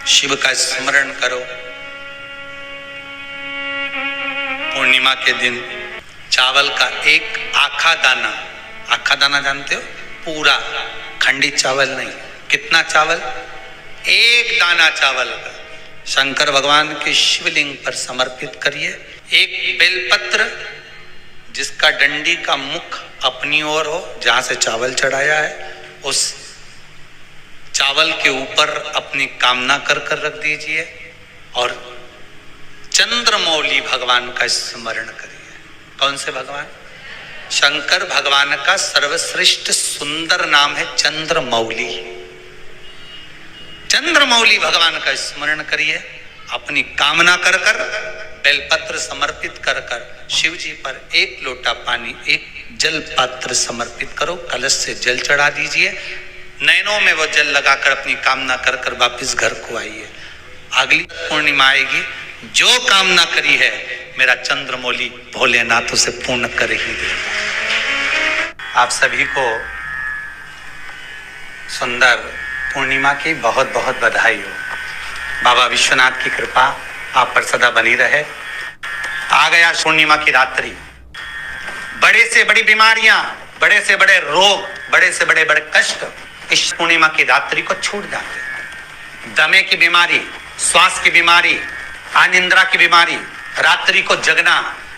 शिव का स्मरण करो। पूर्णिमा के दिन चावल का एक आखा दाना जानते हो, पूरा खंडित चावल नहीं, कितना चावल, एक दाना चावल का शंकर भगवान के शिवलिंग पर समर्पित करिए। एक बेलपत्र जिसका डंडी का मुख अपनी ओर हो, जहां से चावल चढ़ाया है, उस चावल के ऊपर अपनी कामना कर कर रख दीजिए और चंद्रमौली भगवान का स्मरण करिए। कौन से भगवान? शंकर भगवान का सर्वश्रेष्ठ सुंदर नाम है चंद्रमौली। चंद्रमौली भगवान का स्मरण करिए, अपनी कामना कर कर बेलपत्र समर्पित कर कर शिव जी पर एक लोटा पानी, एक जल पात्र समर्पित करो, कलश से जल चढ़ा दीजिए, नैनों में वो जल लगाकर अपनी कामना कर कर वापिस घर को आइए। अगली पूर्णिमा आएगी, जो कामना करी है मेरा चंद्रमौली भोलेनाथ उसे पूर्ण कर ही देगा। आप सभी को सुंदर पूर्णिमा की बहुत बहुत बधाई हो। बाबा विश्वनाथ की कृपा आप पर सदा बनी रहे। आ गया पूर्णिमा की रात्रि, बड़े से बड़ी बीमारियां, बड़े से बड़े रोग, बड़े से बड़े बड़े कष्ट इस पूर्णिमा की रात्रि को छूट जाते हैं। दमे की बीमारी, श्वास की बीमारी, अनिद्रा की बीमारी, रात्रि को जगना,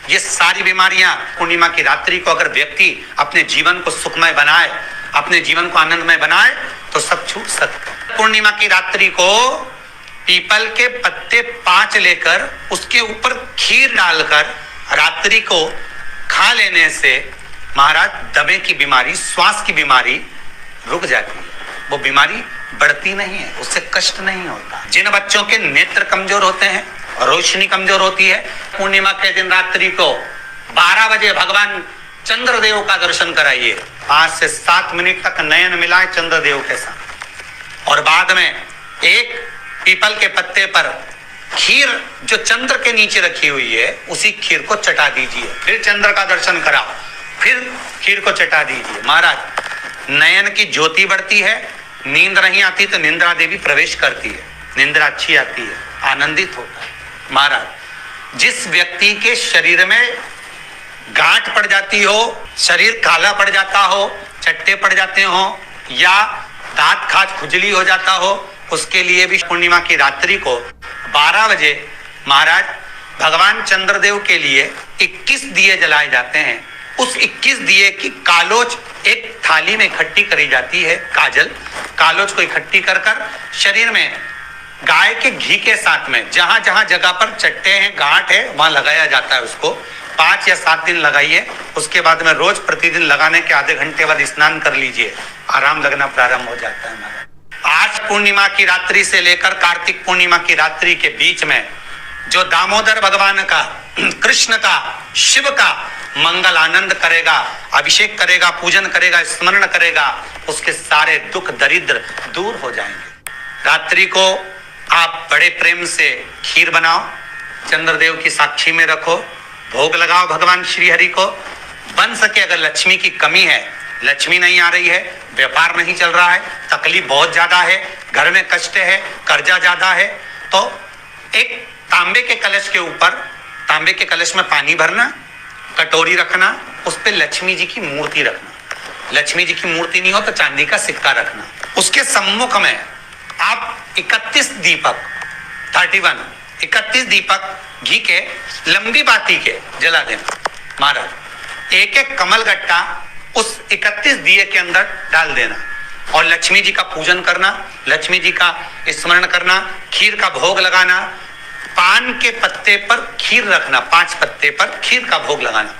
ये सारी बीमारियां पूर्णिमा की रात्रि को अगर व्यक्ति अपने जीवन को सुखमय बनाए, अपने जीवन को आनंदमय बनाए तो सब छूट सकते। पूर्णिमा की रात्रि को पीपल के पत्ते 5 लेकर उसके ऊपर खीर डालकर रात्रि को खा लेने से महाराज दमे की बीमारी, श्वास की बीमारी रुक जाती है। वो बीमारी बढ़ती नहीं है, उससे कष्ट नहीं होता। जिन बच्चों के नेत्र कमजोर होते हैं, रोशनी कमजोर होती है, पूर्णिमा के दिन रात्रि को 12 बजे भगवान चंद्रदेव का दर्शन कराइए। 5 से 7 मिनट तक नयन मिलाए चंद्रदेव के साथ और बाद में एक पीपल के पत्ते पर खीर जो चंद्र के नीचे रखी हुई है उसी खीर को चटा दीजिए। फिर चंद्र का दर्शन कराओ, फिर खीर को चटा दीजिए। महाराज नयन की ज्योति बढ़ती है, नींद नहीं आती तो निंद्रा देवी प्रवेश करती है, निंद्रा अच्छी आती है, आनंदित होता है। महाराज जिस व्यक्ति के शरीर में गांठ पड़ जाती हो, शरीर काला पड़ जाता हो, चट्टे पड़ जाते हो या दांत खाज खुजली हो जाता हो, उसके लिए भी पूर्णिमा की रात्रि को 12 बजे महाराज भगवान चंद्रदेव के लिए 21 दिए जलाए जाते हैं। उस 21 दिए की कालोच एक थाली में इकट्ठी करी जाती है, कालोच को इकट्ठी कर कर शरीर में गाय के घी के साथ में जहां जहां जगह पर चट्टे हैं, गांठ है, वहां लगाया जाता है। उसको 5 या 7 दिन लगाइए। उसके बाद में रोज प्रतिदिन लगाने के आधे घंटे बाद स्नान कर लीजिए, आराम लगना प्रारंभ हो जाता है। आज पूर्णिमा की रात्रि से लेकर कार्तिक पूर्णिमा की रात्रि के बीच में जो दामोदर भगवान का, कृष्ण का, शिव का मंगल आनंद करेगा, अभिषेक करेगा, पूजन करेगा, स्मरण करेगा, उसके सारे दुख दरिद्र दूर हो जाएंगे। रात्रि को आप बड़े प्रेम से खीर बनाओ, चंद्रदेव की साक्षी में रखो, भोग लगाओ भगवान श्री हरि को। बन सके अगर लक्ष्मी की कमी है, लक्ष्मी नहीं आ रही है, व्यापार नहीं चल रहा है, तकलीफ बहुत ज्यादा है, घर में कष्ट है, कर्जा ज्यादा है, तो एक तांबे के कलश के ऊपर, तांबे के कलश में पानी भरना, कटोरी रखना, उस पे लक्ष्मी जी की मूर्ति रखना। लक्ष्मी जी की मूर्ति नहीं हो तो चांदी का सिक्का रखना। उसके सम्मुख में आप 31 दीपक घी के लंबी बाती के जला देना। महाराज एक एक कमल गट्टा उस 31 दिए के अंदर डाल देना और लक्ष्मी जी का पूजन करना, लक्ष्मी जी का स्मरण करना, खीर का भोग लगाना, पान के पत्ते पर खीर रखना, 5 पत्ते पर खीर का भोग लगाना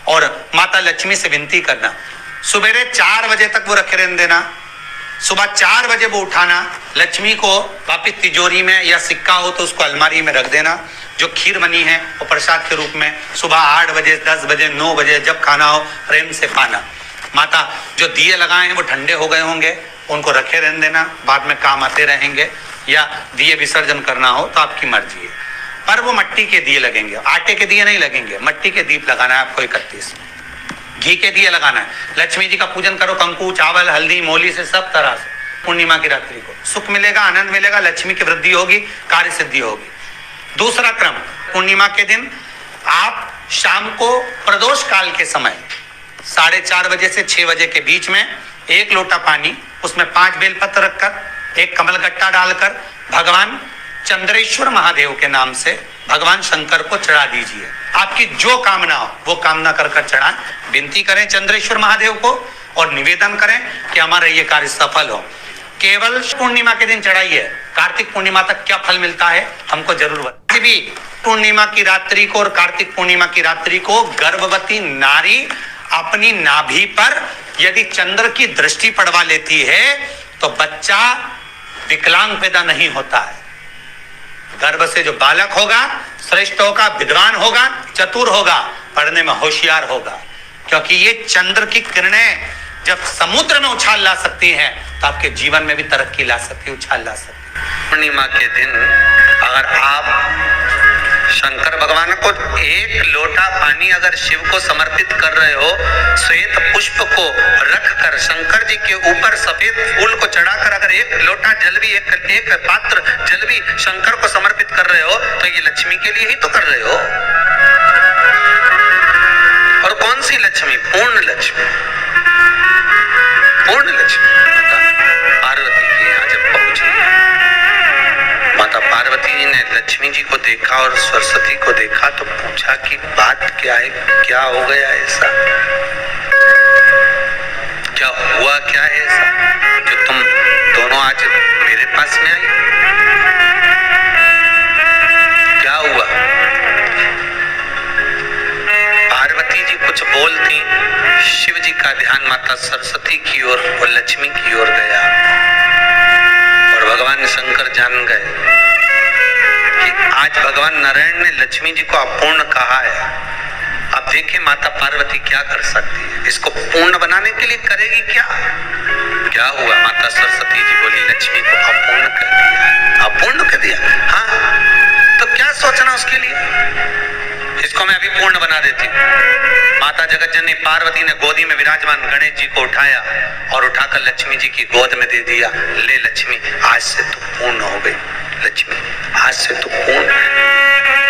और माता लक्ष्मी से विनती करना। सुबेरे 4 बजे तक वो रखे रहने देना, सुबह 4 बजे वो उठाना, लक्ष्मी को वापिस तिजोरी में या सिक्का हो तो उसको अलमारी में रख देना। जो खीर बनी है वो प्रसाद के रूप में सुबह 8 बजे, 10 बजे, 9 बजे जब खाना हो प्रेम से खाना। माता जो दिए लगाए हैं वो ठंडे हो गए होंगे, उनको रखे रहने देना, बाद में काम आते रहेंगे, या दिए विसर्जन करना हो तो आपकी मर्जी है। पर वो मिट्टी के दिए लगेंगे, आटे के दिए नहीं लगेंगे, मिट्टी के दीप लगाना है आपको। 31 घी के दिए लगाना है। लक्ष्मी जी का पूजन करो, कंकु, चावल, हल्दी, मोली से सब तरह से पूर्णिमा की रात्रि को सुख मिलेगा, आनंद मिलेगा, लक्ष्मी की वृद्धि होगी, कार्य सिद्धि होगी। दूसरा क्रम, पूर्णिमा के दिन आप शाम को प्रदोष काल के समय 4:30 बजे से 6 बजे के बीच में 1 लोटा पानी, उसमें 5 बेलपत्र रखकर, 1 कमलगट्टा डालकर भगवान चंद्रेश्वर महादेव के नाम से भगवान शंकर को चढ़ा दीजिए। आपकी जो कामना हो वो कामना कर कर चढ़ाएं, विनती करें चंद्रेश्वर महादेव को और निवेदन करें कि हमारा ये कार्य सफल हो। केवल पूर्णिमा के दिन चढ़ाइए, कार्तिक पूर्णिमा तक क्या फल मिलता है हमको जरूर बताइए। भी पूर्णिमा की रात्रि को और कार्तिक पूर्णिमा की रात्रि को गर्भवती नारी अपनी नाभि पर यदि चंद्र की दृष्टि पड़वा लेती है तो बच्चा विकलांग पैदा नहीं होता है। गर्भ से जो बालक होगा श्रेष्ठ होगा, विद्वान होगा, चतुर होगा, पढ़ने में होशियार होगा, क्योंकि ये चंद्र की किरणें जब समुद्र में उछाल ला सकती हैं तो आपके जीवन में भी तरक्की ला सकती है, उछाल ला सकती है। पूर्णिमा के दिन अगर आप शंकर भगवान को 1 लोटा पानी अगर शिव को समर्पित कर रहे हो, श्वेत पुष्प को रखकर शंकर जी के ऊपर सफेद फूल को चढ़ाकर अगर 1 लोटा जल भी, एक पात्र जल भी शंकर को समर्पित कर रहे हो तो ये लक्ष्मी के लिए ही तो कर रहे हो। और कौन सी लक्ष्मी? पूर्ण लक्ष्मी। पूर्ण लक्ष्मी पार्वती के यहाँ जब पहुंची, माता पार्वती जी ने लक्ष्मी जी को देखा और सरस्वती को देखा तो पूछा कि बात क्या है, क्या हो गया ऐसा, क्या हुआ, क्या है ऐसा जो तुम दोनों आज मेरे पास में आई? क्या हुआ? पार्वती जी कुछ बोलती, शिव जी का ध्यान माता सरस्वती की ओर और लक्ष्मी की ओर गया और भगवान शंकर जान गए कि आज भगवान नारायण ने लक्ष्मी जी को अपूर्ण कहा है। अब देखिए माता पार्वती क्या कर सकती है, इसको पूर्ण बनाने के लिए करेगी क्या? क्या हुआ? माता सरस्वती जी बोली लक्ष्मी को अपूर्ण कर दिया। अपूर्ण कर दिया? हाँ, तो क्या सोचना उसके लिए, इसको मैं अभी पूर्ण बना देती हूँ। माता जगत जननी पार्वती ने गोदी में विराजमान गणेश जी को उठाया और उठाकर लक्ष्मी जी की गोद में दे दिया। ले लक्ष्मी, आज से तू पूर्ण हो गई। लक्ष्मी, आज से तू पूर्ण है।